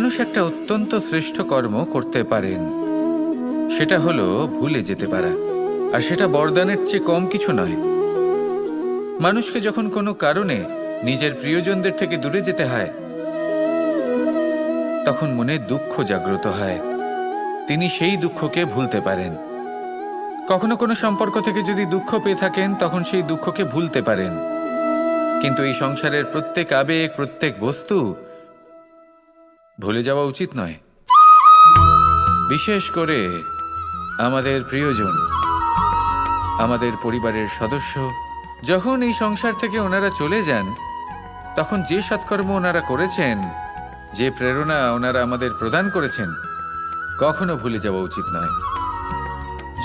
মানুষ একটা অত্যন্ত শ্রেষ্ঠ কর্ম করতে পারেন, সেটা হলো ভুলে যেতে পারা। আর সেটা বরদানের চেয়ে কম কিছু নয়। মানুষকে যখন কোনো কারণে নিজের প্রিয়জনদের থেকে দূরে যেতে হয়, তখন মনে দুঃখ জাগ্রত হয়। তিনি সেই দুঃখকে ভুলতে পারেন। কখনো কোনো সম্পর্ক থেকে যদি দুঃখ পেয়ে থাকেন, তখন সেই দুঃখকে ভুলতে পারেন। কিন্তু এই সংসারের প্রত্যেক আবেগ, প্রত্যেক বস্তু ভুলে যাওয়া উচিত নয়। বিশেষ করে আমাদের প্রিয়জন, আমাদের পরিবারের সদস্য। যখন এই সংসার থেকে ওনারা চলে যান, তখন যে সৎকর্ম ওনারা করেছেন, যে প্রেরণা ওনারা আমাদের প্রদান করেছেন, কখনো ভুলে যাওয়া উচিত নয়।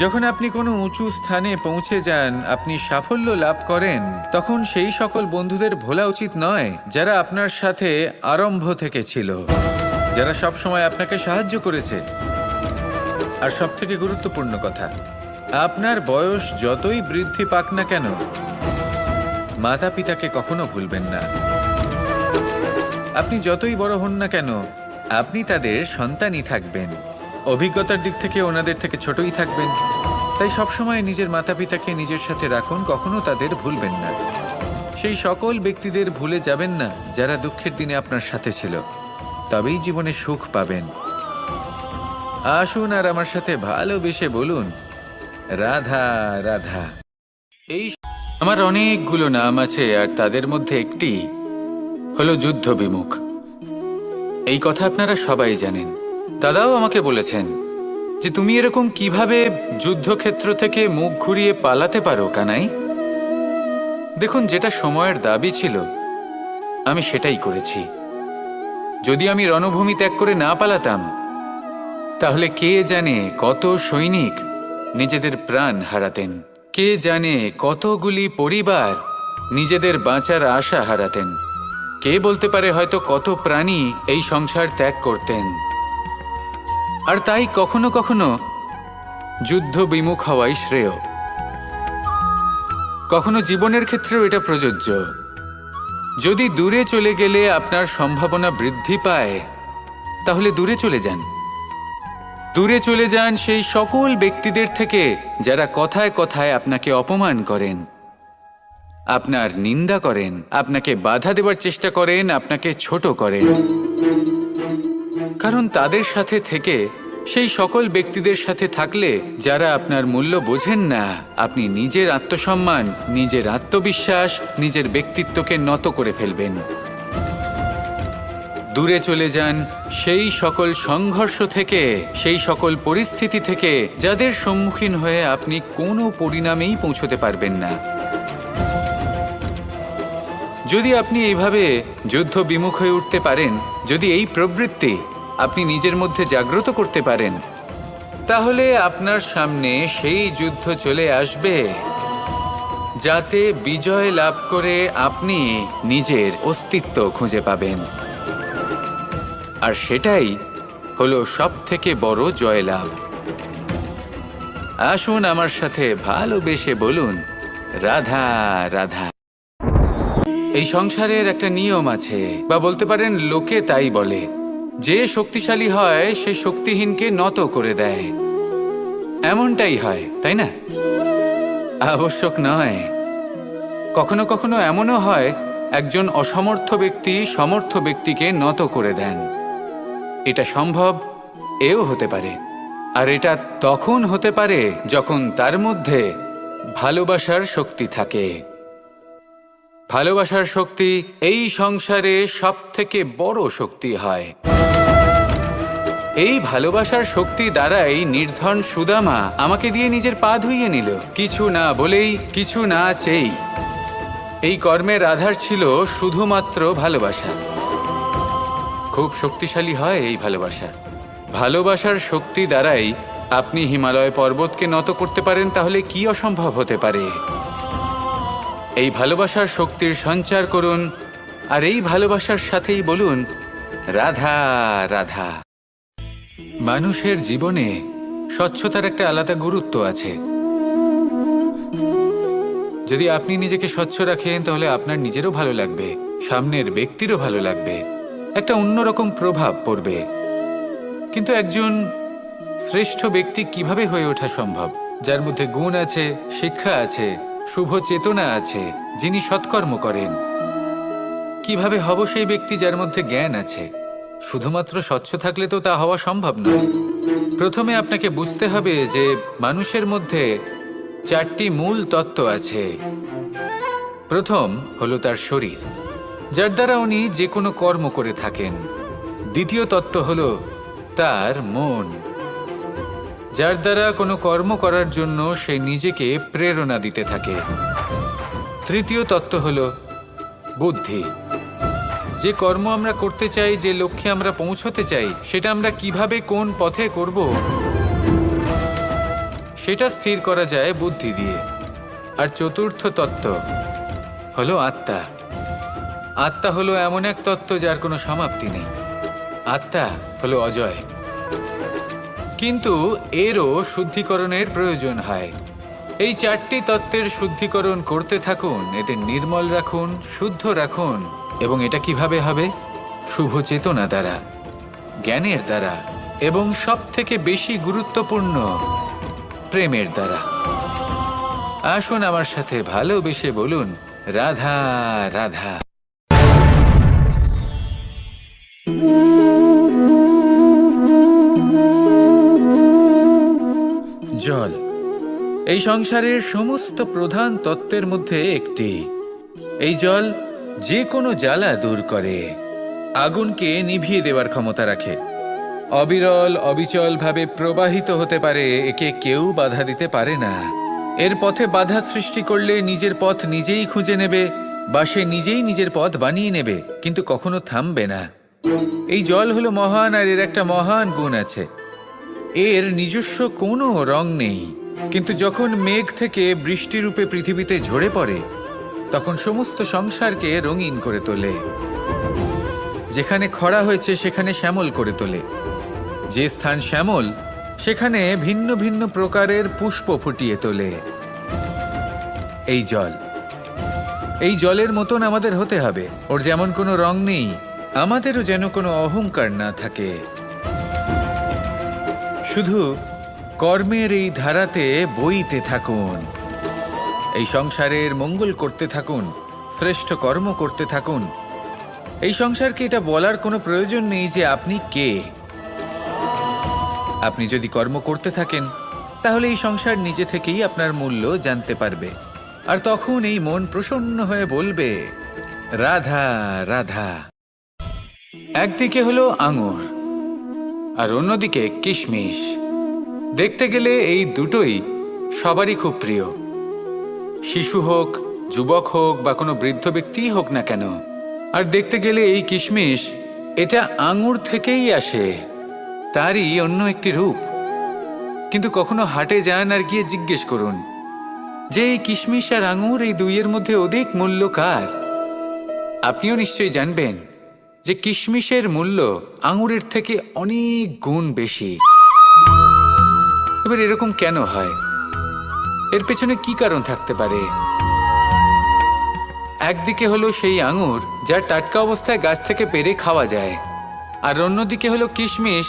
যখন আপনি কোনো উঁচু স্থানে পৌঁছে যান, আপনি সাফল্য লাভ করেন, তখন সেই সকল বন্ধুদের ভোলা উচিত নয় যারা আপনার সাথে আরম্ভ থেকে ছিল, যারা সব সময় আপনাকে সাহায্য করেছে। আর সবথেকে গুরুত্বপূর্ণ কথা, আপনার বয়স যতই বৃদ্ধি পাক না কেন, মাতা পিতাকে কখনো ভুলবেন না। আপনি যতই বড় হন না কেন, আপনি তাদের সন্তানই থাকবেন। অভিজ্ঞতার দিক থেকে ওনাদের থেকে ছোটই থাকবেন। তাই সবসময় নিজের মাতা পিতাকে নিজের সাথে রাখুন, কখনো তাদের ভুলবেন না। সেই সকল ব্যক্তিদের ভুলে যাবেন না যারা দুঃখের দিনে আপনার সাথে ছিল, তবেই জীবনে সুখ পাবেন। আসুন আর আমার সাথে ভালোবেসে বলুন, রাধা রাধা। এই আমার অনেকগুলো নাম আছে, আর তাদের মধ্যে একটি হলো যুদ্ধ বিমুখ। এই কথা আপনারা সবাই জানেন। দাদাও আমাকে বলেছেন যে তুমি এরকম কিভাবে যুদ্ধক্ষেত্র থেকে মুখ ঘুরিয়ে পালাতে পারো কানাই। দেখুন, যেটা সময়ের দাবি ছিল আমি সেটাই করেছি। যদি আমি রণভূমি ত্যাগ করে না পালাতাম, তাহলে কে জানে কত সৈনিক নিজেদের প্রাণ হারাতেন, কে জানে কতগুলি পরিবার নিজেদের বাঁচার আশা হারাতেন, কে বলতে পারে হয়তো কত প্রাণী এই সংসার ত্যাগ করতেন। আর তাই কখনো কখনো যুদ্ধ বিমুখ হওয়াই শ্রেয়। কখনো জীবনের ক্ষেত্রেও এটা প্রযোজ্য। যদি দূরে চলে গেলে আপনার সম্ভাবনা বৃদ্ধি পায়, তাহলে দূরে চলে যান। দূরে চলে যান সেই সকল ব্যক্তিদের থেকে যারা কথায় কথায় আপনাকে অপমান করেন, আপনার নিন্দা করেন, আপনাকে বাধা দেওয়ার চেষ্টা করেন, আপনাকে ছোট করেন। কারণ তাদের সাথে থেকে, সেই সকল ব্যক্তিদের সাথে থাকলে যারা আপনার মূল্য বোঝেন না, আপনি নিজের আত্মসম্মান, নিজের আত্মবিশ্বাস, নিজের ব্যক্তিত্বকে নত করে ফেলবেন। দূরে চলে যান সেই সকল সংঘর্ষ থেকে, সেই সকল পরিস্থিতি থেকে যাদের সম্মুখীন হয়ে আপনি কোনো পরিণামেই পৌঁছতে পারবেন না। যদি আপনি এইভাবে যুদ্ধ বিমুখ হয়ে উঠতে পারেন, যদি এই প্রবৃত্তি আপনি নিজের মধ্যে জাগ্রত করতে পারেন, তাহলে আপনার সামনে সেই যুদ্ধ চলে আসবে যাতে বিজয় লাভ করে আপনি নিজের অস্তিত্ব খুঁজে পাবেন। আর সেটাই হলো সবথেকে বড় জয়লাভ। আসুন আমার সাথে ভালোবেসে বলুন, রাধা রাধা। এই সংসারের একটা নিয়ম আছে, বা বলতে পারেন লোকে তাই বলে, যে শক্তিশালী হয় সে শক্তিহীনকে নত করে দেয়। এমনটাই হয়, তাই না? আবশ্যক নয়। কখনো কখনো এমনও হয় একজন অসমর্থ ব্যক্তি সমর্থ ব্যক্তিকে নত করে দেন। এটা সম্ভব, এও হতে পারে। আর এটা তখন হতে পারে যখন তার মধ্যে ভালোবাসার শক্তি থাকে। ভালোবাসার শক্তি এই সংসারে সবথেকে বড় শক্তি হয়। এই ভালোবাসার শক্তি দ্বারাই নির্ধন সুদামা আমাকে দিয়ে নিজের পা ধুইয়ে নিল, কিছু না বলেই, কিছু না চেয়েই। এই কর্মের আধার ছিল শুধুমাত্র ভালোবাসা। খুব শক্তিশালী হয় এই ভালোবাসা। ভালোবাসার শক্তি দ্বারাই আপনি হিমালয় পর্বতকে নত করতে পারেন, তাহলে কি অসম্ভব হতে পারে? এই ভালোবাসার শক্তির সঞ্চার করুন, আর এই ভালোবাসার সাথেই বলুন, রাধা রাধা। মানুষের জীবনে স্বচ্ছতার একটা আলাদা গুরুত্ব আছে। যদি আপনি নিজেকে স্বচ্ছ রাখেন, তাহলে আপনার নিজেরও ভালো লাগবে, সামনের ব্যক্তিরও ভালো লাগবে। একটা অন্যরকম প্রভাব পড়বে। কিন্তু একজন শ্রেষ্ঠ ব্যক্তি কিভাবে হয়ে ওঠা সম্ভব? যার মধ্যে গুণ আছে, শিক্ষা আছে, শুভ চেতনা আছে, যিনি সৎকর্ম করেন। কিভাবে হব সেই ব্যক্তি যার মধ্যে জ্ঞান আছে? শুধুমাত্র স্বচ্ছ থাকলে তো তা হওয়া সম্ভব নয়। প্রথমে আপনাকে বুঝতে হবে যে মানুষের মধ্যে 4টি মূল তত্ত্ব আছে। প্রথম হলো তার শরীর, যার দ্বারা উনি যে কোনো কর্ম করে থাকেন। দ্বিতীয় তত্ত্ব হলো তার মন, যার দ্বারা কোনো কর্ম করার জন্য সে নিজেকে প্রেরণা দিতে থাকে। তৃতীয় তত্ত্ব হলো বুদ্ধি, যে কর্ম আমরা করতে চাই, যে লক্ষ্যে আমরা পৌঁছতে চাই, সেটা আমরা কিভাবে কোন পথে করব সেটা স্থির করা যায় বুদ্ধি দিয়ে। আর চতুর্থ তত্ত্ব হলো আত্মা। আত্মা হলো এমন এক তত্ত্ব যার কোনো সমাপ্তি নেই। আত্মা হলো অজয়। কিন্তু এরও শুদ্ধিকরণের প্রয়োজন হয়। এই 4টি তত্ত্বের শুদ্ধিকরণ করতে থাকুন, এদের নির্মল রাখুন, শুদ্ধ রাখুন। এবং এটা কিভাবে হবে? শুভ চেতনা দ্বারা, জ্ঞানের দ্বারা, এবং সবথেকে বেশি গুরুত্বপূর্ণ প্রেমের দ্বারা। আসুন আমার সাথে ভালোবেসে বলুন, রাধা রাধা। জল এই সংসারের সমস্ত প্রধান তত্ত্বের মধ্যে একটি। এই জল যে কোনো জ্বালা দূর করে, আগুনকে নিভিয়ে দেওয়ার ক্ষমতা রাখে, অবিরল অবিচলভাবে প্রবাহিত হতে পারে, একে কেউ বাধা দিতে পারে না। এর পথে বাধা সৃষ্টি করলে নিজের পথ নিজেই খুঁজে নেবে, বা সে নিজেই নিজের পথ বানিয়ে নেবে, কিন্তু কখনো থামবে না। এই জল হলো মহান, আর এর একটা মহান গুণ আছে, এর নিজস্ব কোনো রং নেই। কিন্তু যখন মেঘ থেকে বৃষ্টিরূপে পৃথিবীতে ঝরে পড়ে, তখন সমস্ত সংসারকে রঙিন করে তোলে। যেখানে খরা হয়েছে সেখানে শ্যামল করে তোলে, যে স্থান শ্যামল সেখানে ভিন্ন ভিন্ন প্রকারের পুষ্প ফুটিয়ে তোলে। এই জল, এই জলের মতন আমাদের হতে হবে। ওর যেমন কোনো রং নেই, আমাদেরও যেন কোনো অহংকার না থাকে। শুধু কর্মের এই ধারাতে বইতে থাকুন, এই সংসারের মঙ্গল করতে থাকুন, শ্রেষ্ঠ কর্ম করতে থাকুন। এই সংসারকে এটা বলার কোনো প্রয়োজন নেই যে আপনি কে। আপনি যদি কর্ম করতে থাকেন, তাহলে এই সংসার নিজে থেকেই আপনার মূল্য জানতে পারবে। আর তখন এই মন প্রসন্ন হয়ে বলবে, রাধা রাধা। একদিকে হলো আঙুর, আর অন্যদিকে কিশমিশ। দেখতে গেলে এই দুটোই সবারই খুব প্রিয়। শিশু হোক, যুবক হোক, বা কোনো বৃদ্ধ ব্যক্তিই হোক না কেন। আর দেখতে গেলে এই কিশমিশ, এটা আঙুর থেকেই আসে, তারই অন্য একটি রূপ। কিন্তু কখনো হাটে যান আর গিয়ে জিজ্ঞেস করুন যে এই কিশমিশ আর আঙুর, এই দুইয়ের মধ্যে অধিক মূল্য কার? আপনিও নিশ্চয়ই জানবেন যে কিশমিশের মূল্য আঙুরের থেকে অনেক গুণ বেশি। এবার এরকম কেন হয়? এর পেছনে কি কারণ থাকতে পারে? একদিকে হলো সেই আঙুর যা টাটকা অবস্থায় গাছ থেকে পেড়ে খাওয়া যায়, আর অন্যদিকে হলো কিশমিশ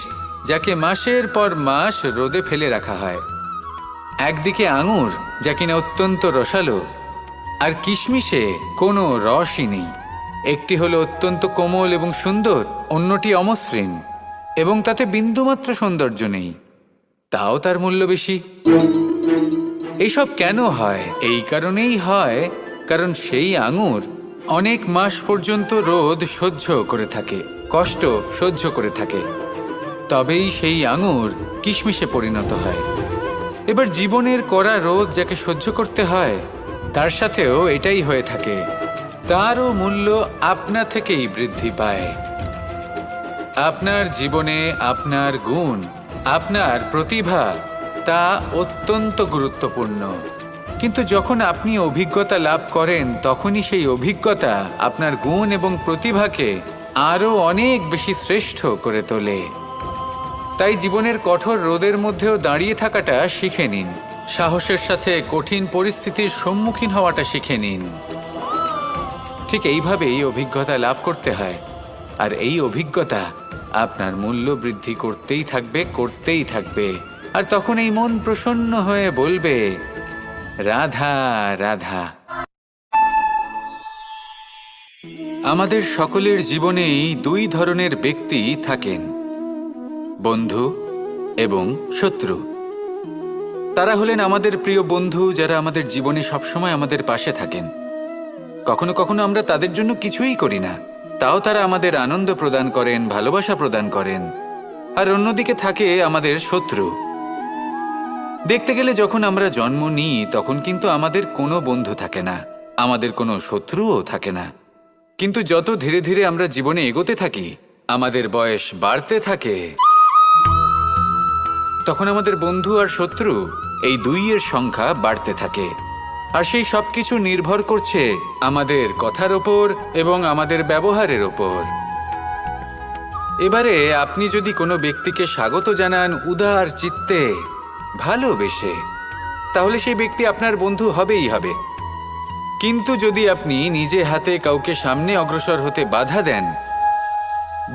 যাকে মাসের পর মাস রোদে ফেলে রাখা হয়। একদিকে আঙুর যা কিনা অত্যন্ত রসালো, আর কিশমিশে কোনো রসই নেই। একটি হলো অত্যন্ত কোমল এবং সুন্দর, অন্যটি অমসৃণ এবং তাতে বিন্দুমাত্র সৌন্দর্য নেই, তাও তার মূল্য বেশি। এইসব কেন হয়? এই কারণেই হয় কারণ সেই আঙুর অনেক মাস পর্যন্ত রোদ সহ্য করে থাকে, কষ্ট সহ্য করে থাকে, তবেই সেই আঙুর কিশমিশে পরিণত হয়। এবার জীবনের কড়া রোদ যাকে সহ্য করতে হয়, তার সাথেও এটাই হয়ে থাকে, তারও মূল্য আপনা থেকেই বৃদ্ধি পায়। আপনার জীবনে আপনার গুণ, আপনার প্রতিভা, তা অত্যন্ত গুরুত্বপূর্ণ। কিন্তু যখন আপনি অভিজ্ঞতা লাভ করেন, তখনই সেই অভিজ্ঞতা আপনার গুণ এবং প্রতিভাকে আরও অনেক বেশি শ্রেষ্ঠ করে তোলে। তাই জীবনের কঠোর রোদের মধ্যেও দাঁড়িয়ে থাকাটা শিখে নিন, সাহসের সাথে কঠিন পরিস্থিতির সম্মুখীন হওয়াটা শিখে নিন। ঠিক এইভাবেই অভিজ্ঞতা লাভ করতে হয়। আর এই অভিজ্ঞতা আপনার মূল্য বৃদ্ধি করতেই থাকবে। আর তখন এই মন প্রসন্ন হয়ে বলবে, রাধা রাধা। আমাদের সকলের জীবনেই দুই ধরনের ব্যক্তি থাকেন, বন্ধু এবং শত্রু। তারা হলেন আমাদের প্রিয় বন্ধু, যারা আমাদের জীবনে সবসময় আমাদের পাশে থাকেন। কখনো কখনো আমরা তাদের জন্য কিছুই করি না, তাও তারা আমাদের আনন্দ প্রদান করেন, ভালোবাসা প্রদান করেন। আর অন্যদিকে থাকে আমাদের শত্রু। দেখতে গেলে যখন আমরা জন্ম নিই তখন কিন্তু আমাদের কোনো বন্ধু থাকে না, আমাদের কোনো শত্রুও থাকে না। কিন্তু যত ধীরে ধীরে আমরা জীবনে এগোতে থাকি, আমাদের বয়স বাড়তে থাকে, তখন আমাদের বন্ধু আর শত্রু এই দুইয়ের সংখ্যা বাড়তে থাকে। আর সেই সব কিছু নির্ভর করছে আমাদের কথার ওপর এবং আমাদের ব্যবহারের ওপর। এবারে আপনি যদি কোনো ব্যক্তিকে স্বাগত জানান উদার চিত্তে, ভালোবেসে, তাহলে সেই ব্যক্তি আপনার বন্ধু হবেই হবে। কিন্তু যদি আপনি নিজে হাতে কাউকে সামনে অগ্রসর হতে বাধা দেন,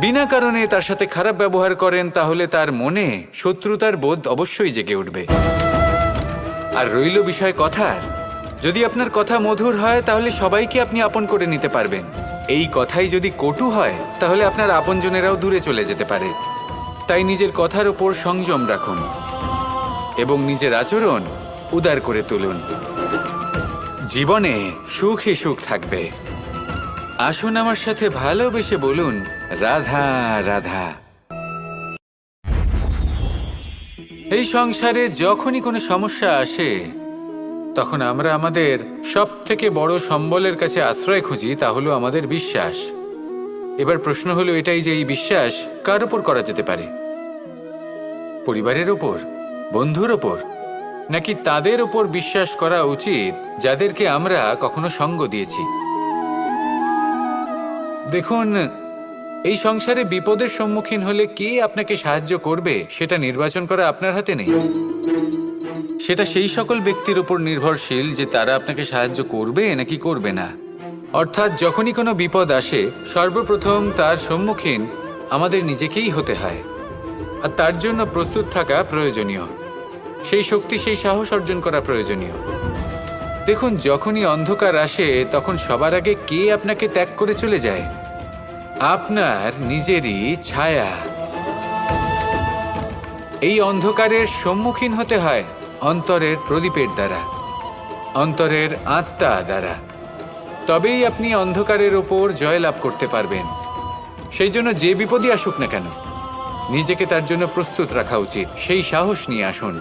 বিনা কারণে তার সাথে খারাপ ব্যবহার করেন, তাহলে তার মনে শত্রুতার বোধ অবশ্যই জেগে উঠবে। আর রইল বিষয় কথার, যদি আপনার কথা মধুর হয় তাহলে সবাইকে আপনি আপন করে নিতে পারবেন। এই কথাই যদি কটু হয় তাহলে আপনার আপনজনেরাও দূরে চলে যেতে পারে। তাই নিজের কথার উপর সংযম রাখুন এবং নিজের আচরণ উদার করে তুলুন। জীবনে সুখই সুখ থাকবে। আসুন আমার সাথে ভালোবেসে বলুন, রাধা রাধা। এই সংসারে যখনই কোনো সমস্যা আসে তখন আমরা আমাদের সবথেকে বড় সম্বলের কাছে আশ্রয় খুঁজি, তা হলো আমাদের বিশ্বাস। এবার প্রশ্ন হলো এটাই যে এই বিশ্বাস কার উপর করা যেতে পারে? পরিবারের ওপর, বন্ধুর ওপর, নাকি তাদের ওপর বিশ্বাস করা উচিত যাদেরকে আমরা কখনো সঙ্গ দিয়েছি? দেখুন, এই সংসারে বিপদের সম্মুখীন হলে কে আপনাকে সাহায্য করবে সেটা নির্বাচন করা আপনার হাতে নেই। সেটা সেই সকল ব্যক্তির উপর নির্ভরশীল যে তারা আপনাকে সাহায্য করবে নাকি করবে না। অর্থাৎ যখনই কোনো বিপদ আসে সর্বপ্রথম তার সম্মুখীন আমাদের নিজেকেই হতে হয়। আর তার জন্য প্রস্তুত থাকা প্রয়োজনীয়, সেই শক্তি, সেই সাহস অর্জন করা প্রয়োজনীয়। দেখুন, যখনই অন্ধকার আসে তখন সবার আগে কে আপনাকে ত্যাগ করে চলে যায়? আপনার নিজেরই ছায়া। এই অন্ধকারের সম্মুখীন হতে হয় অন্তরের প্রদীপের দ্বারা, অন্তরের আত্মা দ্বারা। তবেই আপনি অন্ধকারের ওপর জয়লাভ করতে পারবেন। সেই জন্য যে বিপদই আসুক না কেন নিজেকে তার জন্য প্রস্তুত রাখা উচিত। সেই সাহস নিয়ে আসুন।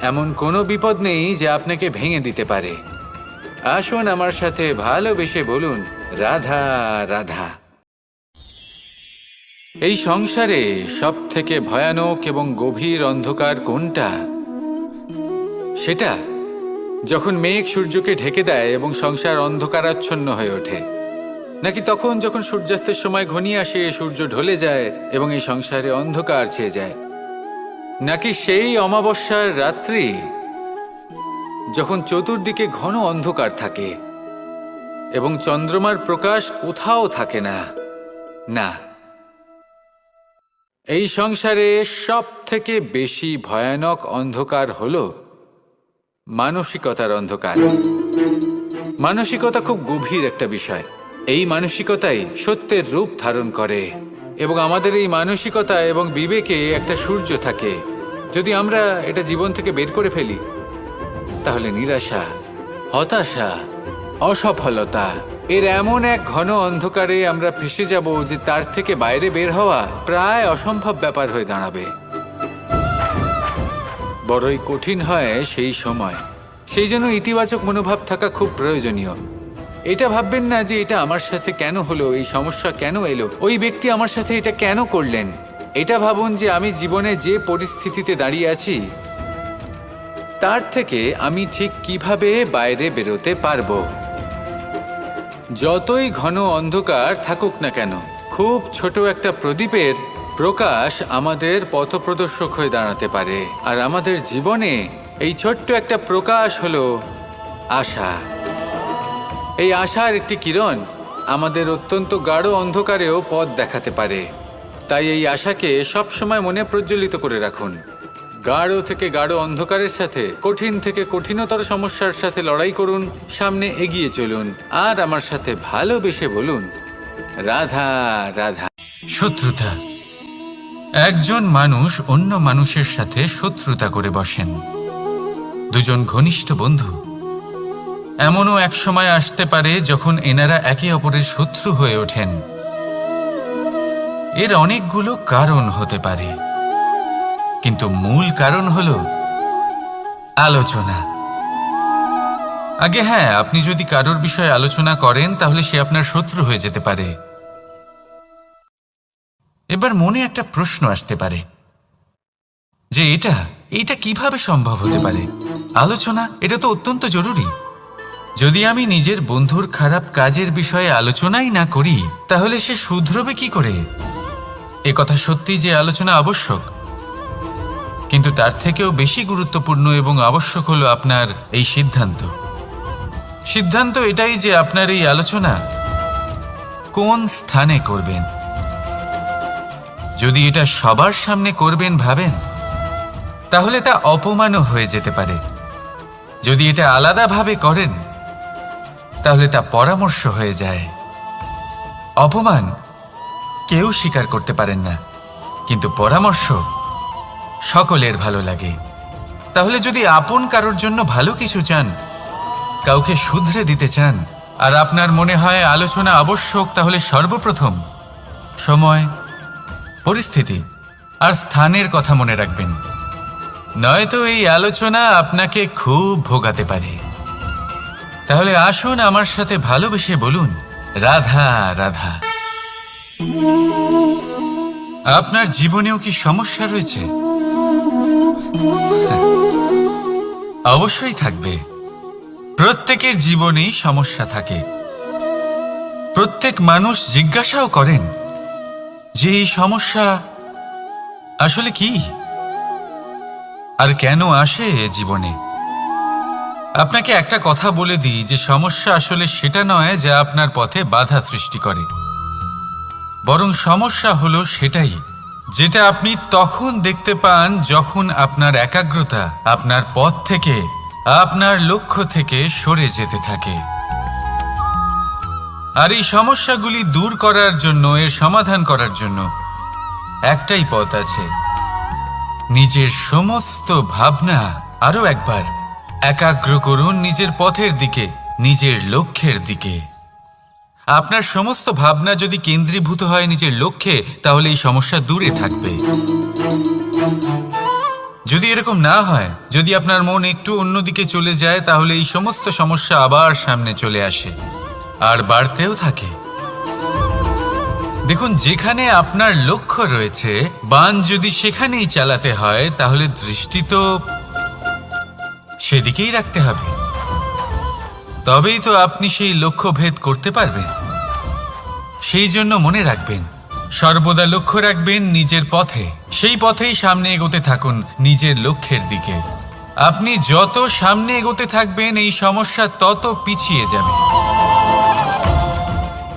এমন কোনো বিপদ নেই যা আপনাকে ভেঙে দিতে পারে। আসুন আমার সাথে ভালোবেসে বলুন, রাধা রাধা। এই সংসারে সব থেকে ভয়ানক এবং গভীর অন্ধকার কোনটা? সেটা যখন মেঘ সূর্যকে ঢেকে দেয় এবং সংসার অন্ধকারাচ্ছন্ন হয়ে ওঠে, নাকি তখন যখন সূর্যাস্তের সময় ঘনিয়ে আসে, সূর্য ঢলে যায় এবং এই সংসারে অন্ধকার ছেয়ে যায়, নাকি সেই অমাবস্যার রাত্রি যখন চতুর্দিকে ঘন অন্ধকার থাকে এবং চন্দ্রমার প্রকাশ কোথাও থাকে না? না, এই সংসারে সব থেকে বেশি ভয়ানক অন্ধকার হলো মানসিকতার অন্ধকার। মানসিকতা খুব গভীর একটা বিষয়। এই মানসিকতাই সত্যের রূপ ধারণ করে এবং আমাদের এই মানসিকতা এবং বিবেকে একটা সূর্য থাকে। যদি আমরা এটা জীবন থেকে বের করে ফেলি তাহলে নিরাশা, হতাশা, অসফলতা এর এমন এক ঘন অন্ধকারে আমরা ফেসে যাব যে তার থেকে বাইরে বের হওয়া প্রায় অসম্ভব ব্যাপার হয়ে দাঁড়াবে। বড়ই কঠিন হয় সেই সময়। সেই জন্য ইতিবাচক মনোভাব থাকা খুব প্রয়োজনীয়। এটা ভাববেন না যে এটা আমার সাথে কেন হলো, এই সমস্যা কেন এলো, ওই ব্যক্তি আমার সাথে এটা কেন করলেন। এটা ভাবুন যে আমি জীবনে যে পরিস্থিতিতে দাঁড়িয়ে আছি তার থেকে আমি ঠিক কিভাবে বাইরে বেরোতে পারবো। যতই ঘন অন্ধকার থাকুক না কেন, খুব ছোট একটা প্রদীপের প্রকাশ আমাদের পথপ্রদর্শক হয়ে দাঁড়াতে পারে। আর আমাদের জীবনে এই ছোট্ট একটা প্রকাশ হলো আশা। এই আশার একটি কিরণ আমাদের অত্যন্ত গাঢ় অন্ধকারেও পথ দেখাতে পারে। তাই এই আশাকে সবসময় মনে প্রজ্বলিত করে রাখুন। গাঢ় থেকে গাঢ় অন্ধকারের সাথে, কঠিন থেকে কঠিনতর সমস্যার সাথে লড়াই করুন, সামনে এগিয়ে চলুন, আর আমার সাথে ভালোবেসে বলুন, রাধা রাধা। শত্রুতা। একজন মানুষ অন্য মানুষের সাথে শত্রুতা করে বসেন। দুজন ঘনিষ্ঠ বন্ধু, এমনও এক সময় আসতে পারে যখন এনারা একে অপরের শত্রু হয়ে ওঠেন। এর অনেকগুলো কারণ হতে পারে, কিন্তু মূল কারণ হলো আলোচনা। আগে হ্যাঁ, আপনি যদি কারোর বিষয়ে আলোচনা করেন তাহলে সে আপনার শত্রু হয়ে যেতে পারে। এবার মনে একটা প্রশ্ন আসতে পারে যে এটা কিভাবে সম্ভব হতে পারে? আলোচনা, এটা তো অত্যন্ত জরুরি। যদি আমি নিজের বন্ধুর খারাপ কাজের বিষয়ে আলোচনাই না করি তাহলে সে শুধরবে কি করে? কথা সত্যি যে আলোচনা আবশ্যক, কিন্তু তার থেকেও বেশি গুরুত্বপূর্ণ এবং আবশ্যক হলো আপনার এই সিদ্ধান্ত এটাই যে আপনার এই আলোচনা কোন স্থানে করবেন। যদি এটা সবার সামনে করবেন ভাবেন, তাহলে তা অপমানও হয়ে যেতে পারে। যদি এটা আলাদাভাবে করেন তাহলে তা পরামর্শ হয়ে যায়। অপমান কেউ স্বীকার করতে পারেন না, কিন্তু পরামর্শ সকলের ভালো লাগে। তাহলে যদি আপন কারোর জন্য ভালো কিছু চান, কাউকে শুধরে দিতে চান, আর আপনার মনে হয় আলোচনা আবশ্যক, তাহলে সর্বপ্রথম সময়, পরিস্থিতি আর স্থানের কথা মনে রাখবেন। নয়তো এই আলোচনা আপনাকে খুব ভোগাতে পারে। তাহলে আসুন আমার সাথে ভালোবেসে বলুন, রাধা রাধা। আপনার জীবনেও কি সমস্যা রয়েছে? অবশ্যই থাকবে। প্রত্যেকের জীবনেই সমস্যা থাকে। প্রত্যেক মানুষ জিজ্ঞাসাও করেন যে এই সমস্যা আসলে কি আর কেন আসে জীবনে। আপনাকে একটা কথা বলে দিই যে সমস্যা আসলে সেটা নয় যা আপনার পথে বাধা সৃষ্টি করে, বরং সমস্যা হলো সেটাই যেটা আপনি তখন দেখতে পান যখন আপনার একাগ্রতা আপনার পথ থেকে, আপনার লক্ষ্য থেকে সরে যেতে থাকে। আর এই সমস্যাগুলি দূর করার জন্য, এর সমাধান করার জন্য একটাই পথ আছে, নিজের সমস্ত ভাবনা আরো একবার একাগ্র করুন নিজের পথের দিকে, নিজের লক্ষ্যের দিকে। আপনার সমস্ত ভাবনা যদি কেন্দ্রীভূত হয় নিজের লক্ষ্যে, তাহলে এই সমস্যা দূরে থাকবে। যদি এরকম না হয়, যদি আপনার মন একটু অন্যদিকে চলে যায়, তাহলে এই সমস্ত সমস্যা আবার সামনে চলে আসে আর বাড়তেও থাকে। দেখুন, যেখানে আপনার লক্ষ্য রয়েছে, বাণ যদি সেখানেই চালাতে হয়, তাহলে দৃষ্টি তো সেদিকেই রাখতে হবে। তবেই তো আপনি সেই লক্ষ্য ভেদ করতে পারবেন। সেই জন্য মনে রাখবেন, সর্বদা লক্ষ্য রাখবেন নিজের পথে, সেই পথেই সামনে এগোতে থাকুন নিজের লক্ষ্যের দিকে। আপনি যত সামনে এগোতে থাকবেন এই সমস্যা তত পিছিয়ে যাবে।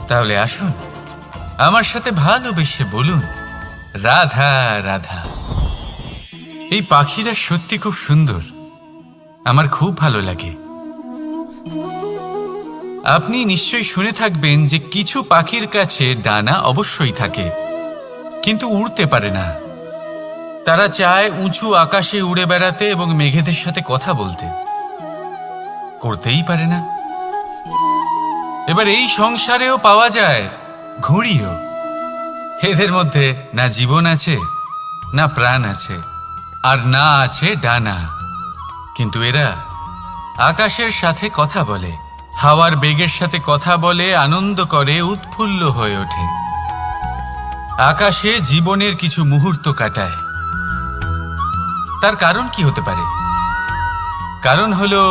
তাহলে আসুন আমার সাথে ভালোবেসে বলুন, রাধা রাধা। এই পাখিরা সত্যি খুব সুন্দর, আমার খুব ভালো লাগে। আপনি নিশ্চয়ই শুনে থাকবেন যে কিছু পাখির কাছে ডানা অবশ্যই থাকে, কিন্তু উড়তে পারে না। তারা চায় উঁচু আকাশে উড়ে বেড়াতে এবং মেঘেদের সাথে কথা বলতে, করতেই পারে না। এবার এই সংসারেও পাওয়া যায় ঘুড়িও। এদের মধ্যে না জীবন আছে, না প্রাণ আছে, আর না আছে ডানা, কিন্তু এরা আকাশের সাথে কথা বলে, হাওয়ার বেগের সাথে কথা বলে, আনন্দ করে, উৎফুল্ল হয়ে ওঠে। আকাশে জীবনের কিছু মুহূর্ত কাটায়। তার কারণ কি হতে পারে? কারণ হলো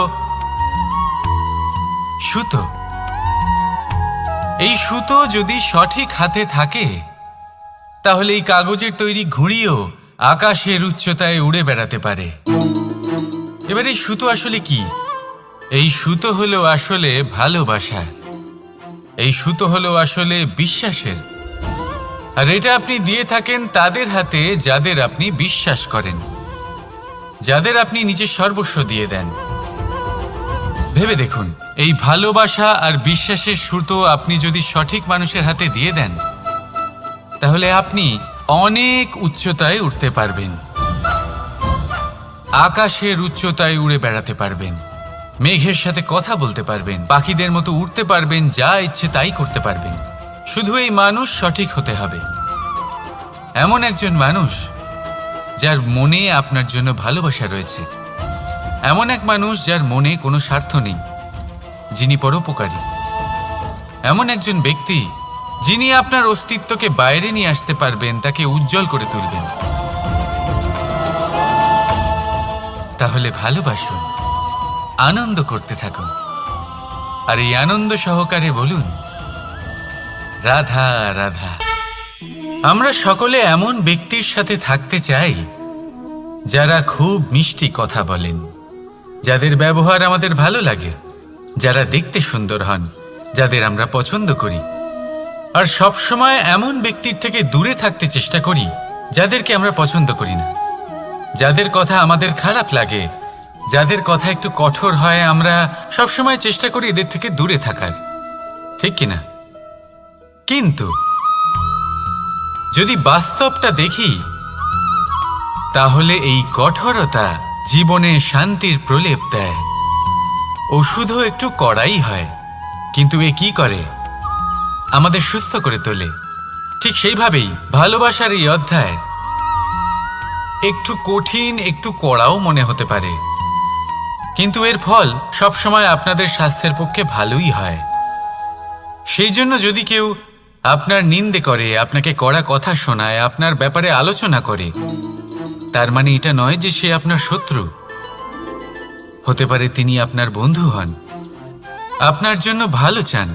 সুতো। এই সুতো যদি সঠিক হাতে থাকে, তাহলে এই কাগজের তৈরি ঘুড়িও আকাশের উচ্চতায় উড়ে বেড়াতে পারে। এবার এই সুতো আসলে কি? এই সুতো হলো আসলে ভালোবাসা। এই সুতো হলো আসলে বিশ্বাসের, আর এটা আপনি দিয়ে থাকেন তাদের হাতে যাদের আপনি বিশ্বাস করেন, যাদের আপনি নিজের সর্বস্ব দিয়ে দেন। ভেবে দেখুন, এই ভালোবাসা আর বিশ্বাসের সুতো আপনি যদি সঠিক মানুষের হাতে দিয়ে দেন, তাহলে আপনি অনেক উচ্চতায় উঠতে পারবেন, আকাশের উচ্চতায় উড়ে বেড়াতে পারবেন, মেঘের সাথে কথা বলতে পারবেন, পাখিদের মতো উড়তে পারবেন, যা ইচ্ছে তাই করতে পারবেন। শুধু এই মানুষ সঠিক হতে হবে, এমন একজন মানুষ যার মনে আপনার জন্য ভালোবাসা রয়েছে, এমন এক মানুষ যার মনে কোনো স্বার্থ নেই, যিনি পরোপকারী, এমন একজন ব্যক্তি যিনি আপনার অস্তিত্বকে বাইরে নিয়ে আসতে পারবেন, তাকে উজ্জ্বল করে তুলবেন। তাহলে ভালোবাসুন, আনন্দ করতে থাকুন, আর এই আনন্দ সহকারে বলুন, রাধা রাধা। আমরা সকলে এমন ব্যক্তির সাথে থাকতে চাই যারা খুব মিষ্টি কথা বলেন, যাদের ব্যবহার আমাদের ভালো লাগে, যারা দেখতে সুন্দর হন, যাদের আমরা পছন্দ করি। আর সবসময় এমন ব্যক্তির থেকে দূরে থাকতে চেষ্টা করি যাদেরকে আমরা পছন্দ করি না, যাদের কথা আমাদের খারাপ লাগে, যাদের কথা একটু কঠোর হয়। আমরা সবসময় চেষ্টা করি এদের থেকে দূরে থাকার, ঠিক কিনা? কিন্তু যদি বাস্তবটা দেখি, তাহলে এই কঠোরতা জীবনে শান্তির প্রলেপ দেয়। ওষুধও একটু কড়াই হয়, কিন্তু এ কি করে? আমাদের সুস্থ করে তোলে। ঠিক সেইভাবেই ভালোবাসার এই অধ্যায় একটু কঠিন, একটু কড়াও মনে হতে পারে, কিন্তু এর ফল সবসময় আপনাদের স্বাস্থ্যের পক্ষে ভালোই হয়। সেই জন্য যদি কেউ আপনার নিন্দে করে, আপনাকে কড়া কথা শোনায়, আপনার ব্যাপারে আলোচনা করে, তার মানে এটা নয় যে সে আপনার শত্রু। হতে পারে তিনি আপনার বন্ধু হন, আপনার জন্য ভালো চান,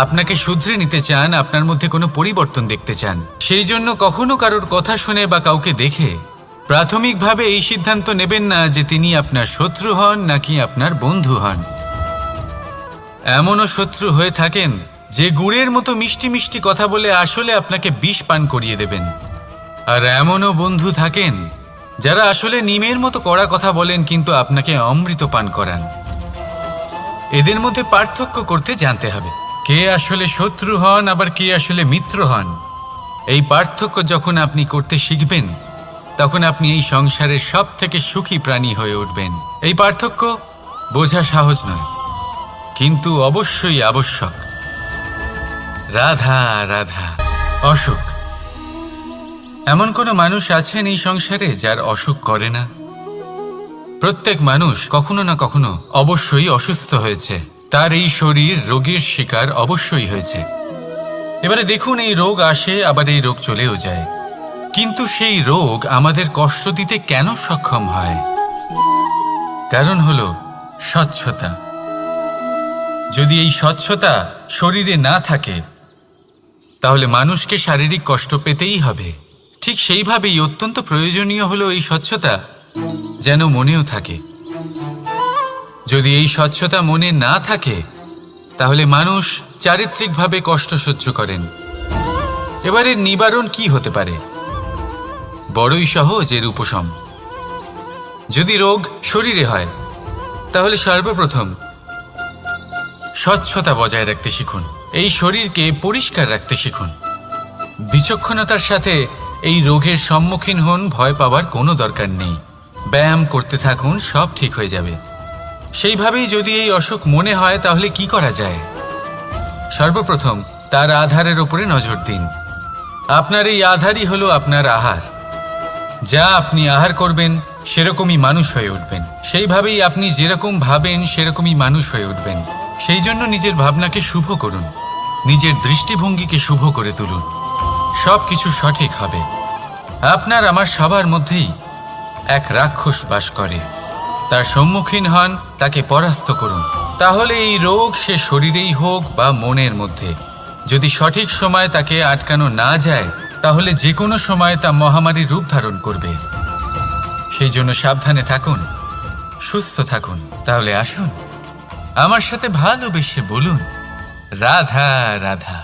আপনাকে শুধরে নিতে চান, আপনার মধ্যে কোনো পরিবর্তন দেখতে চান। সেই জন্য কখনো কারোর কথা শুনে বা কাউকে দেখে প্রাথমিকভাবে এই সিদ্ধান্ত নেবেন না যে তিনি আপনার শত্রু হন নাকি আপনার বন্ধু হন। এমনও শত্রু হয়ে থাকেন যে গুড়ের মতো মিষ্টি মিষ্টি কথা বলে আসলে আপনাকে বিষ পান করিয়ে দেবেন, আর এমনও বন্ধু থাকেন যারা আসলে নিমের মতো কড়া কথা বলেন কিন্তু আপনাকে অমৃত পান করান। এদের মধ্যে পার্থক্য করতে জানতে হবে, কে আসলে শত্রু হন আবার কে আসলে মিত্র হন। এই পার্থক্য যখন আপনি করতে শিখবেন, তখন আপনি এই সংসারের সব থেকে সুখী প্রাণী হয়ে উঠবেন। এই পার্থক্য বোঝা সহজ নয়, কিন্তু অবশ্যই আবশ্যক। রাধা রাধা। অসুখ। এমন কোনো মানুষ আছেন এই সংসারে যার অসুখ করে না? প্রত্যেক মানুষ কখনো না কখনো অবশ্যই অসুস্থ হয়েছে, তার এই শরীর রোগের শিকার অবশ্যই হয়েছে। এবারে দেখুন, এই রোগ আসে আবার এই রোগ চলেও যায়, কিন্তু সেই রোগ আমাদের কষ্ট দিতে কেন সক্ষম হয়? কারণ হলো স্বচ্ছতা। যদি এই স্বচ্ছতা শরীরে না থাকে, তাহলে মানুষকে শারীরিক কষ্ট পেতেই হবে। ঠিক সেইভাবেই অত্যন্ত প্রয়োজনীয় হলো এই স্বচ্ছতা যেন মনেও থাকে। যদি এই স্বচ্ছতা মনে না থাকে, তাহলে মানুষ চারিত্রিকভাবে কষ্ট সহ্য করেন। এবারে নিবারণ কি হতে পারে? বড়ই সহজ এর উপশম। যদি রোগ শরীরে হয়, তাহলে সর্বপ্রথম স্বচ্ছতা বজায় রাখতে শিখুন, এই শরীরকে পরিষ্কার রাখতে শিখুন। বিচক্ষণতার সাথে এই রোগের সম্মুখীন হন, ভয় পাওয়ার কোনো দরকার নেই। ব্যায়াম করতে থাকুন, সব ঠিক হয়ে যাবে। সেইভাবেই যদি এই অসুখ মনে হয়, তাহলে কি করা যায়? সর্বপ্রথম তার আধারের উপরে নজর দিন। আপনার এই আধারই হলো আপনার আহার। যা আপনি আহার করবেন সেরকমই মানুষ হয়ে উঠবেন। সেইভাবেই আপনি যেরকম ভাবেন সেরকমই মানুষ হয়ে উঠবেন। সেই জন্য নিজের ভাবনাকে শুভ করুন, নিজের দৃষ্টিভঙ্গিকে শুভ করে তুলুন, সব কিছু সঠিক হবে। আপনার আমার সবার মধ্যেই এক রাক্ষস বাস করে, তার সম্মুখীন হন, তাকে পরাস্ত করুন। তাহলে এই রোগ সে শরীরেই হোক বা মনের মধ্যে, যদি সঠিক সময় তাকে আটকানো না যায়, তাহলে যে কোনো সময় তা মহামারীর রূপ ধারণ করবে। সেই জন্য সাবধানে থাকুন, সুস্থ থাকুন। তাহলে আসুন আমার সাথে ভালোবেসে বলুন, রাধা রাধা।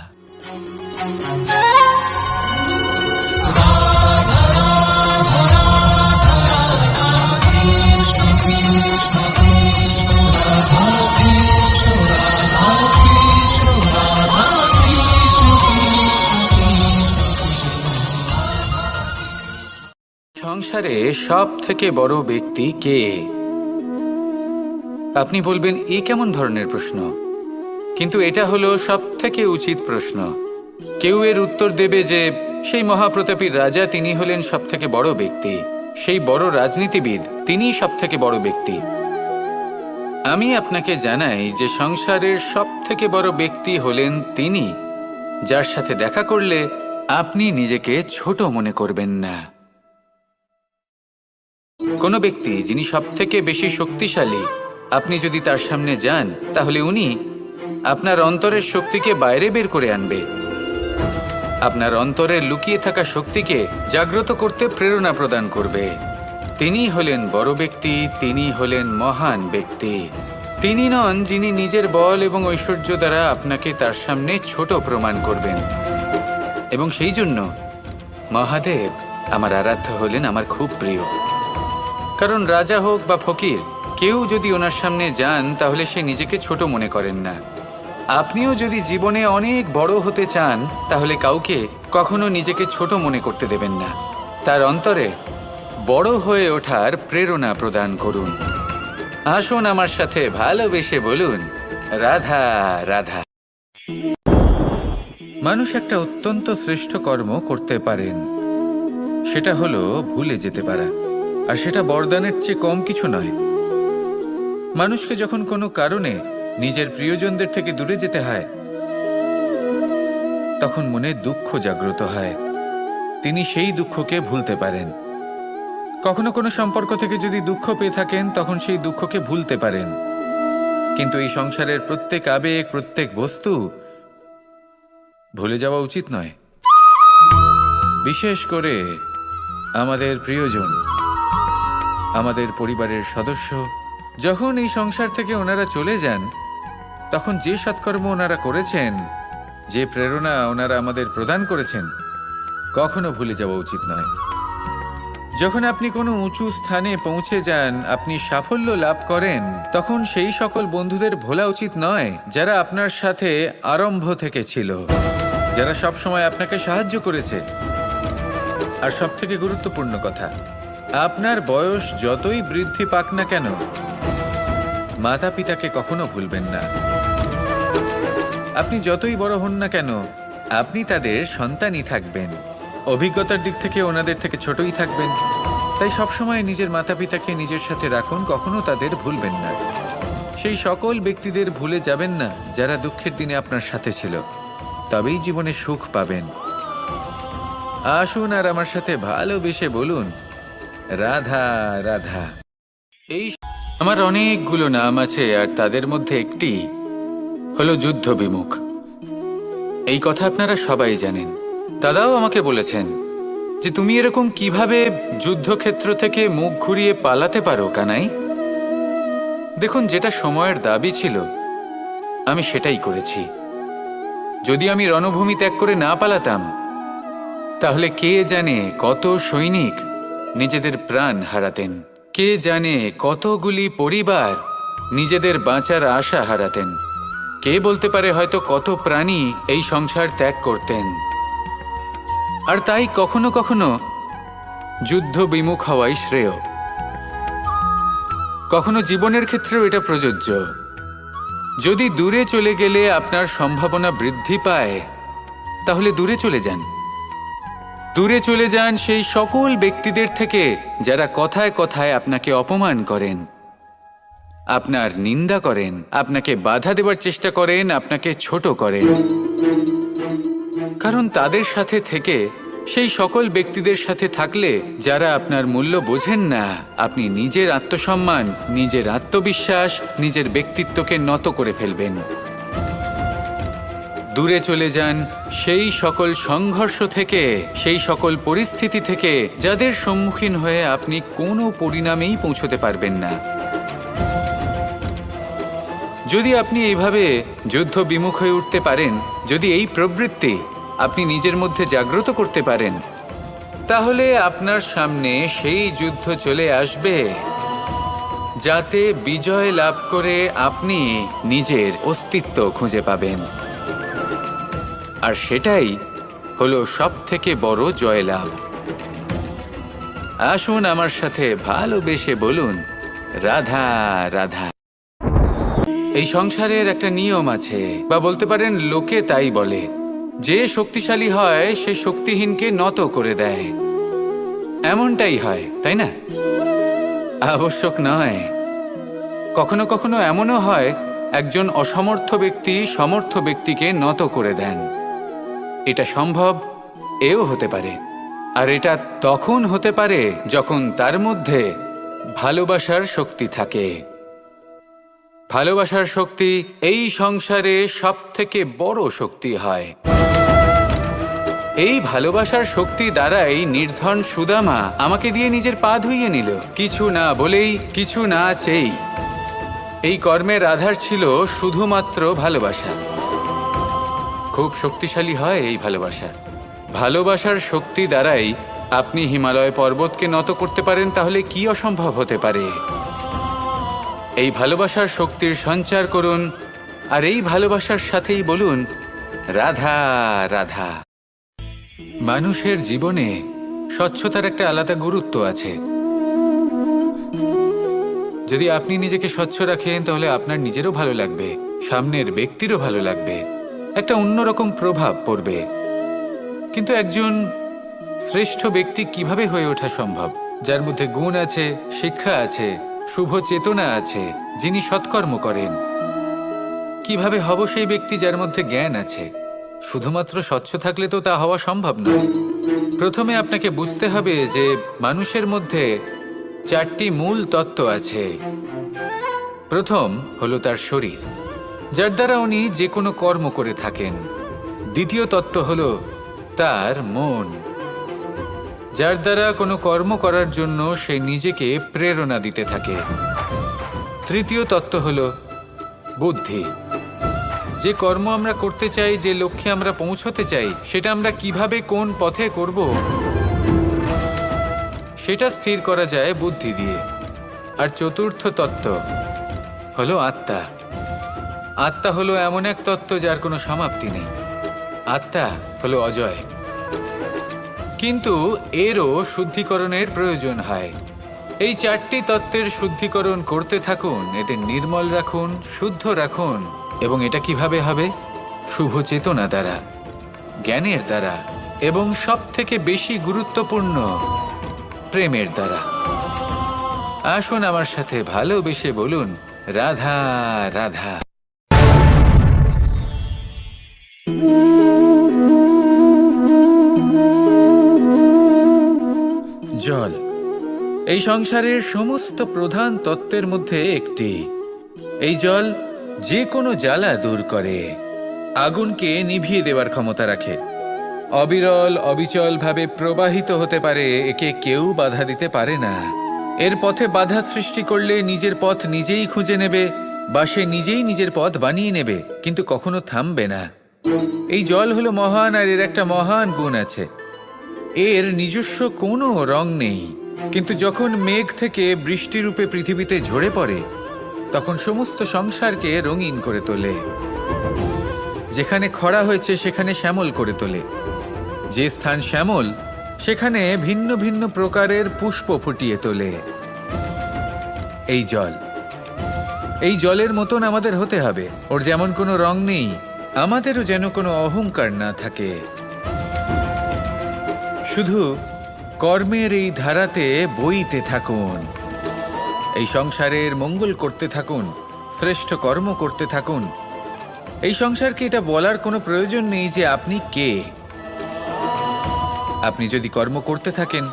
সংসারে সব থেকে বড় ব্যক্তি কে? আপনি বলবেন এই কেমন ধরনের প্রশ্ন, কিন্তু এটা হলো সব থেকে উচিত প্রশ্ন। কেউ এর উত্তর দেবে যে সেই মহাপ্রতাপী রাজা, তিনি হলেন সব থেকে বড় ব্যক্তি, সেই বড় রাজনীতিবিদ, তিনিই সব থেকে বড় ব্যক্তি। আমি আপনাকে জানাই যে সংসারের সব থেকে বড় ব্যক্তি হলেন তিনি, যার সাথে দেখা করলে আপনি নিজেকে ছোট মনে করবেন না। কোনো ব্যক্তি যিনি সব থেকে বেশি শক্তিশালী, আপনি যদি তার সামনে যান তাহলে উনি আপনার অন্তরের শক্তিকে বাইরে বের করে আনবে, আপনার অন্তরের লুকিয়ে থাকা শক্তিকে জাগ্রত করতে প্রেরণা প্রদান করবে। তিনি হলেন বড় ব্যক্তি, তিনি হলেন মহান ব্যক্তি। তিনি নন যিনি নিজের বল এবং ঐশ্বর্য দ্বারা আপনাকে তার সামনে ছোট প্রমাণ করবেন। এবং সেই জন্য মহাদেব আমার আরাধ্য হলেন আমার খুব প্রিয়। কারণ রাজা হোক বা ফকির, কেউ যদি ওনার সামনে যান তাহলে সে নিজেকে ছোট মনে করেন না। আপনিও যদি জীবনে অনেক বড় হতে চান তাহলে কাউকে কখনো নিজেকে ছোট মনে করতে দেবেন না। তার অন্তরে বড় হয়ে ওঠার প্রেরণা প্রদান করুন। আসুন আমার সাথে ভালোবেসে বলুন, রাধা রাধা। মানুষ একটা অত্যন্ত শ্রেষ্ঠ কর্ম করতে পারেন, সেটা হলো ভুলে যেতে পারা। আর সেটা বরদানের চেয়ে কম কিছু নয়। মানুষকে যখন কোনো কারণে নিজের প্রিয়জনদের থেকে দূরে যেতে হয়, তখন মনে দুঃখ জাগ্রত হয়। তিনি সেই দুঃখকে ভুলতে পারেন। কখনো কোনো সম্পর্ক থেকে যদি দুঃখ পেয়ে থাকেন, তখন সেই দুঃখকে ভুলতে পারেন। কিন্তু এই সংসারের প্রত্যেক আবেগ, প্রত্যেক বস্তু ভুলে যাওয়া উচিত নয়। বিশেষ করে আমাদের প্রিয়জন, আমাদের পরিবারের সদস্য। যখন এই সংসার থেকে ওনারা চলে যান, তখন যে সৎকর্ম ওনারা করেছেন, যে প্রেরণা ওনারা আমাদের প্রদান করেছেন, কখনো ভুলে যাওয়া উচিত নয়। যখন আপনি কোনো উঁচু স্থানে পৌঁছে যান, আপনি সাফল্য লাভ করেন, তখন সেই সকল বন্ধুদের ভোলা উচিত নয় যারা আপনার সাথে আরম্ভ থেকে ছিল, যারা সব সময় আপনাকে সাহায্য করেছে। আর সব থেকে গুরুত্বপূর্ণ কথা, আপনার বয়স যতই বৃদ্ধি পাক না কেন, মাতা পিতাকে কখনো ভুলবেন না। আপনি যতই বড় হন না কেন, আপনি তাদের সন্তানই থাকবেন। অভিজ্ঞতার দিক থেকে ওনাদের থেকে ছোটই থাকবেন। তাই সবসময় নিজের মাতা পিতাকে নিজের সাথে রাখুন, কখনো তাদের ভুলবেন না। সেই সকল ব্যক্তিদের ভুলে যাবেন না যারা দুঃখের দিনে আপনার সাথে ছিল, তবেই জীবনে সুখ পাবেন। আসুন আর আমার সাথে ভালোবেসে বলুন, রাধা রাধা। এই আমার অনেকগুলো নাম আছে, আর তাদের মধ্যে একটি হলো যুদ্ধ বিমুখ। এই কথা আপনারা সবাই জানেন। দাদাও আমাকে বলেছেন যে তুমি এরকম কিভাবে যুদ্ধক্ষেত্র থেকে মুখ ঘুরিয়ে পালাতে পারো কানাই। দেখুন, যেটা সময়ের দাবি ছিল আমি সেটাই করেছি। যদি আমি রণভূমি ত্যাগ করে না পালাতাম, তাহলে কে জানে কত সৈনিক নিজেদের প্রাণ হারাতেন, কে জানে কতগুলি পরিবার নিজেদের বাঁচার আশা হারাতেন, কে বলতে পারে হয়তো কত প্রাণী এই সংসার ত্যাগ করতেন। আর তাই কখনো কখনো যুদ্ধ বিমুখ হওয়াই শ্রেয়। কখনো জীবনের ক্ষেত্রেও এটা প্রযোজ্য। যদি দূরে চলে গেলে আপনার সম্ভাবনা বৃদ্ধি পায়, তাহলে দূরে চলে যান। দূরে চলে যান সেই সকল ব্যক্তিদের থেকে যারা কথায় কথায় আপনাকে অপমান করেন, আপনার নিন্দা করেন, আপনাকে বাধা দেওয়ার চেষ্টা করেন, আপনাকে ছোট করেন। কারণ তাদের সাথে থেকে, সেই সকল ব্যক্তিদের সাথে থাকলে যারা আপনার মূল্য বোঝেন না, আপনি নিজের আত্মসম্মান, নিজের আত্মবিশ্বাস, নিজের ব্যক্তিত্বকে নত করে ফেলবেন। দূরে চলে যান সেই সকল সংঘর্ষ থেকে, সেই সকল পরিস্থিতি থেকে যাদের সম্মুখীন হয়ে আপনি কোনো পরিণামেই পৌঁছতে পারবেন না। যদি আপনি এইভাবে যুদ্ধ বিমুখ হয়ে উঠতে পারেন, যদি এই প্রবৃত্তি আপনি নিজের মধ্যে জাগ্রত করতে পারেন, তাহলে আপনার সামনে সেই যুদ্ধ চলে আসবে যাতে বিজয় লাভ করে আপনি নিজের অস্তিত্ব খুঁজে পাবেন। আর সেটাই হলো সবথেকে বড় জয়লাভ। আসুন আমার সাথে ভালোবেসে বলুন, রাধা রাধা। এই সংসারের একটা নিয়ম আছে, বা বলতে পারেন লোকে তাই বলে, যে শক্তিশালী হয় সে শক্তিহীনকে নত করে দেয়। এমনটাই হয়, তাই না? আবশ্যক নয়। কখনো কখনো এমনও হয় একজন অসমর্থ ব্যক্তি সমর্থ ব্যক্তিকে নত করে দেন। এটা সম্ভব, এও হতে পারে। আর এটা তখন হতে পারে যখন তার মধ্যে ভালোবাসার শক্তি থাকে। ভালোবাসার শক্তি এই সংসারে সবথেকে বড় শক্তি হয়। এই ভালোবাসার শক্তি দ্বারাই নির্ধন সুদামা আমাকে দিয়ে নিজের পা ধুইয়ে নিল, কিছু না বলেই, কিছু না চেয়েই। এই কর্মের আধার ছিল শুধুমাত্র ভালোবাসা। খুব শক্তিশালী হয় এই ভালোবাসা। ভালোবাসার শক্তি দ্বারাই আপনি হিমালয় পর্বতকে নত করতে পারেন, তাহলে কি অসম্ভব হতে পারে? এই ভালোবাসার শক্তির সঞ্চার করুন, আর এই ভালোবাসার সাথেই বলুন, রাধা রাধা। মানুষের জীবনে স্বচ্ছতার একটা আলাদা গুরুত্ব আছে। যদি আপনি নিজেকে স্বচ্ছ রাখেন, তাহলে আপনার নিজেরও ভালো লাগবে, সামনের ব্যক্তিরও ভালো লাগবে, একটা অন্যরকম প্রভাব পড়বে। কিন্তু একজন শ্রেষ্ঠ ব্যক্তি কিভাবে হয়ে ওঠা সম্ভব? যার মধ্যে গুণ আছে, শিক্ষা আছে, শুভ চেতনা আছে, যিনি সৎকর্ম করেন। কিভাবে হব সেই ব্যক্তি যার মধ্যে জ্ঞান আছে? শুধুমাত্র স্বচ্ছ থাকলে তো তা হওয়া সম্ভব নয়। প্রথমে আপনাকে বুঝতে হবে যে মানুষের মধ্যে 4টি মূল তত্ত্ব আছে। প্রথম হলো তার শরীর, যার দ্বারা উনি যে কোনো কর্ম করে থাকেন। দ্বিতীয় তত্ত্ব হলো তার মন, যার দ্বারা কোনো কর্ম করার জন্য সে নিজেকে প্রেরণা দিতে থাকে। তৃতীয় তত্ত্ব হলো বুদ্ধি, যে কর্ম আমরা করতে চাই, যে লক্ষ্যে আমরা পৌঁছতে চাই, সেটা আমরা কিভাবে কোন পথে করব সেটা স্থির করা যায় বুদ্ধি দিয়ে। আর চতুর্থ তত্ত্ব হলো আত্মা। আত্মা হলো এমন এক তত্ত্ব যার কোনো সমাপ্তি নেই। আত্মা হলো অজয়। কিন্তু এরও শুদ্ধিকরণের প্রয়োজন হয়। এই 4টি তত্ত্বের শুদ্ধিকরণ করতে থাকুন, এদের নির্মল রাখুন, শুদ্ধ রাখুন। এবং এটা কিভাবে হবে? শুভ চেতনা দ্বারা, জ্ঞানের দ্বারা, এবং সবথেকে বেশি গুরুত্বপূর্ণ প্রেমের দ্বারা। আসুন আমার সাথে ভালোবেসে বলুন, রাধা রাধা। জল এই সংসারের সমস্ত প্রধান তত্ত্বের মধ্যে একটি। এই জল যে কোনো জ্বালা দূর করে, আগুনকে নিভিয়ে দেওয়ার ক্ষমতা রাখে, অবিরল অবিচলভাবে প্রবাহিত হতে পারে, একে কেউ বাধা দিতে পারে না। এর পথে বাধা সৃষ্টি করলে নিজের পথ নিজেই খুঁজে নেবে, বা সে নিজেই নিজের পথ বানিয়ে নেবে, কিন্তু কখনো থামবে না। এই জল হলো মহান, আর এর একটা মহান গুণ আছে, এর নিজস্ব কোনো রং নেই। কিন্তু যখন মেঘ থেকে বৃষ্টিরূপে পৃথিবীতে ঝরে পড়ে, তখন সমস্ত সংসারকে রঙিন করে তোলে। যেখানে খরা হয়েছে সেখানে শ্যামল করে তোলে। যে স্থান শ্যামল, সেখানে ভিন্ন ভিন্ন প্রকারের পুষ্প ফুটিয়ে তোলে। এই জল, এই জলের মতন আমাদের হতে হবে। ওর যেমন কোনো রং নেই, আমাদেরও যেন কোনো অহংকার না থাকে। শুধু কর্মের এই ধারাতে বইতে থাকুন, এই সংসারের মঙ্গল করতে থাকুন, শ্রেষ্ঠ কর্ম করতে থাকুন। এই সংসারকে এটা বলার কোনো প্রয়োজন নেই যে আপনি কে। আপনি যদি কর্ম করতে থাকেন,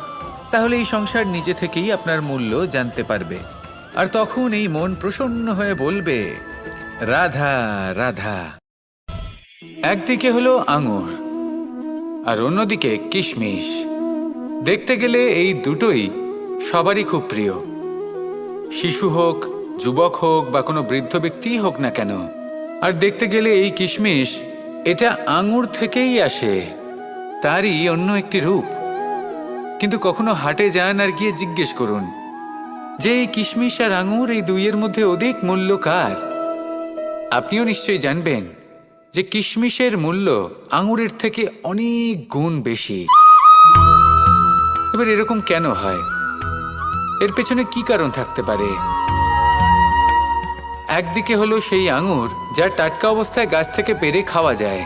তাহলে এই সংসার নিজে থেকেই আপনার মূল্য জানতে পারবে। আর তখন এই মন প্রসন্ন হয়ে বলবে, রাধা রাধা। একদিকে হলো আঙুর, আর অন্যদিকে কিশমিশ। দেখতে গেলে এই দুটোই সবারই খুব প্রিয়। শিশু হোক যুবক হোক বা কোনো বৃদ্ধ ব্যক্তিই হোক না কেন। আর দেখতে গেলে এই কিশমিশ এটা আঙুর থেকেই আসে, তারই অন্য একটি রূপ। কিন্তু কখনো হাটে যান আর গিয়ে জিজ্ঞেস করুন যে এই কিশমিশ আর আঙুর এই দুইয়ের মধ্যে অধিক মূল্য কার। আপনিও নিশ্চয়ই জানবেন যে কিশমিশের মূল্য আঙুরের থেকে অনেক গুণ বেশি। এবার এরকম কেন হয়? এর পেছনে কি কারণ থাকতে পারে? একদিকে হলো সেই আঙুর যা টাটকা অবস্থায় গাছ থেকে পেড়ে খাওয়া যায়,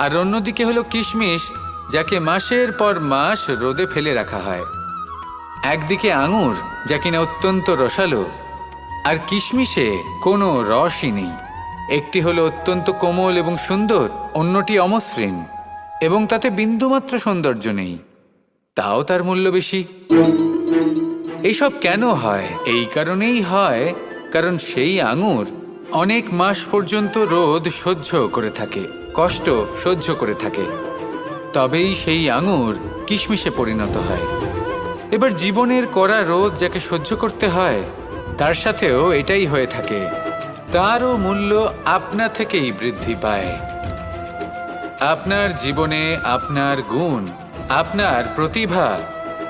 আর অন্যদিকে হলো কিশমিশ যাকে মাসের পর মাস রোদে ফেলে রাখা হয়। একদিকে আঙুর যা কিনা অত্যন্ত রসালো, আর কিশমিশে কোনো রসই নেই। একটি হলো অত্যন্ত কোমল এবং সুন্দর, অন্যটি অমসৃণ এবং তাতে বিন্দুমাত্র সৌন্দর্য নেই, তাও তার মূল্য বেশি। এইসব কেন হয়? এই কারণেই হয় কারণ সেই আঙুর অনেক মাস পর্যন্ত রোদ সহ্য করে থাকে, কষ্ট সহ্য করে থাকে, তবেই সেই আঙুর কিশমিশে পরিণত হয়। এবার জীবনের কড়া রোদ যাকে সহ্য করতে হয় তার সাথেও এটাই হয়ে থাকে, তারও মূল্য আপনা থেকেই বৃদ্ধি পায়। আপনার জীবনে আপনার গুণ, আপনার প্রতিভা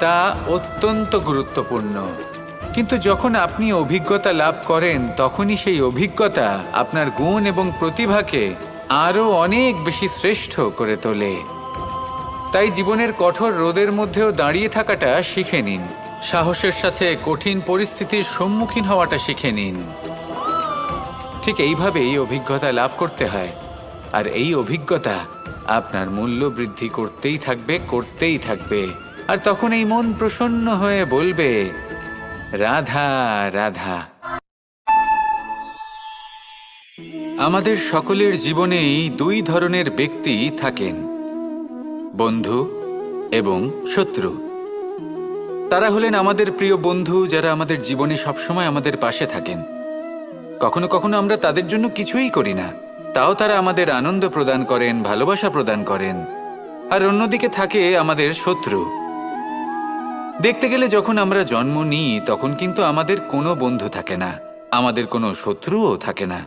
তা অত্যন্ত গুরুত্বপূর্ণ। কিন্তু যখন আপনি অভিজ্ঞতা লাভ করেন তখনই সেই অভিজ্ঞতা আপনার গুণ এবং প্রতিভাকে আরও অনেক বেশি শ্রেষ্ঠ করে তোলে। তাই জীবনের কঠোর রোদের মধ্যেও দাঁড়িয়ে থাকাটা শিখে নিন, সাহসের সাথে কঠিন পরিস্থিতির সম্মুখীন হওয়াটা শিখে নিন। ঠিক এইভাবেই অভিজ্ঞতা লাভ করতে হয়, আর এই অভিজ্ঞতা আপনার মূল্য বৃদ্ধি করতেই থাকবে, করতেই থাকবে। আর তখন এই মন প্রসন্ন হয়ে বলবে, রাধা রাধা। আমাদের সকলের জীবনেই দুই ধরনের ব্যক্তি থাকেন, বন্ধু এবং শত্রু। তারা হলেন আমাদের প্রিয় বন্ধু, যারা আমাদের জীবনে সবসময় আমাদের পাশে থাকেন। কখনো কখনো আমরা তাদের জন্য কিছুই করি না, তাও তারা আমাদের আনন্দ প্রদান করেন, ভালোবাসা প্রদান করেন। আর অন্যদিকে থাকে আমাদের শত্রু। দেখতে গেলে যখন আমরা জন্ম নিই তখন কিন্তু আমাদের কোনো বন্ধু থাকে না, আমাদের কোনো শত্রুও থাকে না।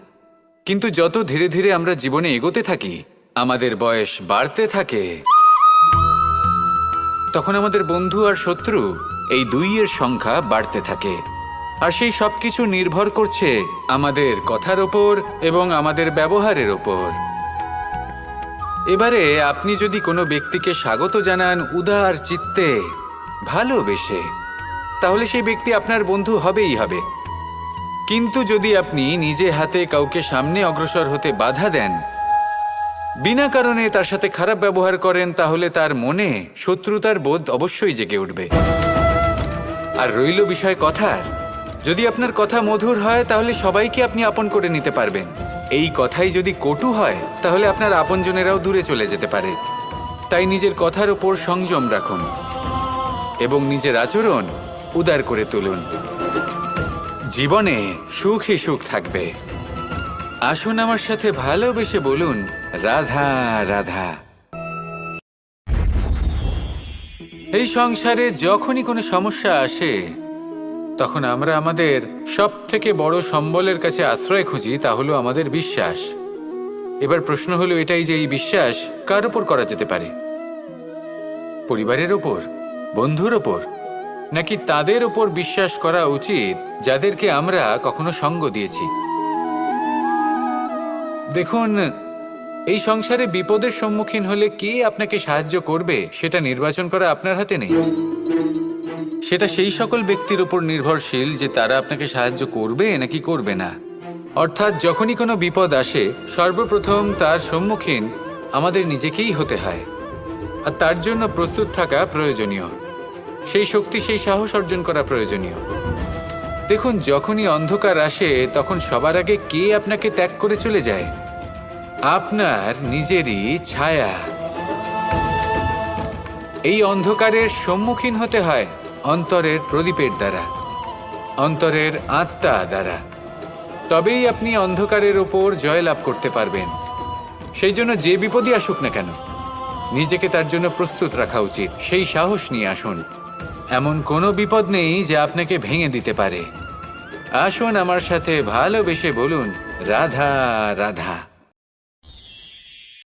কিন্তু যত ধীরে ধীরে আমরা জীবনে এগোতে থাকি, আমাদের বয়স বাড়তে থাকে, তখন আমাদের বন্ধু আর শত্রু এই দুইয়ের সংখ্যা বাড়তে থাকে। আর সেই সব কিছু নির্ভর করছে আমাদের কথার ওপর এবং আমাদের ব্যবহারের ওপর। এবারে আপনি যদি কোনো ব্যক্তিকে স্বাগত জানান উদার চিত্তে, ভালোবেসে, তাহলে সেই ব্যক্তি আপনার বন্ধু হবেই হবে। কিন্তু যদি আপনি নিজে হাতে কাউকে সামনে অগ্রসর হতে বাধা দেন, বিনা কারণে তার সাথে খারাপ ব্যবহার করেন, তাহলে তার মনে শত্রুতার বোধ অবশ্যই জেগে উঠবে। আর রইল বিষয় কথার, যদি আপনার কথা মধুর হয় তাহলে সবাইকে আপনি আপন করে নিতে পারবেন। এই কথাই যদি কটু হয় তাহলে আপনার আপনজনেরাও দূরে চলে যেতে পারে। তাই নিজের কথার ওপর সংযম রাখুন এবং নিজের আচরণ উদার করে তুলুন। জীবনে সুখে সুখ থাকবে। আসুন আমার সাথে ভালোবেসে বলুন, রাধা রাধা। এই সংসারে যখনই কোনো সমস্যা আসে তখন আমরা আমাদের সব থেকে বড় সম্বলের কাছে আশ্রয় খুঁজি, তা হলো আমাদের বিশ্বাস। এবার প্রশ্ন হলো এটাই যে এই বিশ্বাস কার উপর করা যেতে পারে? পরিবারের ওপর, বন্ধুর ওপর, নাকি তাদের ওপর বিশ্বাস করা উচিত যাদেরকে আমরা কখনো সঙ্গ দিয়েছি? দেখুন, এই সংসারে বিপদের সম্মুখীন হলে কে আপনাকে সাহায্য করবে সেটা নির্বাচন করা আপনার হাতে নেই। সেটা সেই সকল ব্যক্তির উপর নির্ভরশীল যে তারা আপনাকে সাহায্য করবে নাকি করবে না। অর্থাৎ যখনই কোনো বিপদ আসে সর্বপ্রথম তার সম্মুখীন আমাদের নিজেকেই হতে হয়, আর তার জন্য প্রস্তুত থাকা প্রয়োজনীয়। সেই শক্তি, সেই সাহস অর্জন করা প্রয়োজনীয়। দেখুন, যখনই অন্ধকার আসে তখন সবার আগে কে আপনাকে ত্যাগ করে চলে যায়? আপনার নিজেরই ছায়া। এই অন্ধকারের সম্মুখীন হতে হয় অন্তরের প্রদীপের দ্বারা, অন্তরের আত্মা দ্বারা। তবেই আপনি অন্ধকারের ওপর জয়লাভ করতে পারবেন। সেই জন্য যে বিপদই আসুক না কেন নিজেকে তার জন্য প্রস্তুত রাখা উচিত। সেই সাহস নিয়ে আসুন। এমন কোনো বিপদ নেই যে আপনাকে ভেঙে দিতে পারে। আসুন আমার সাথে ভালোবেসে বলুন রাধা রাধা।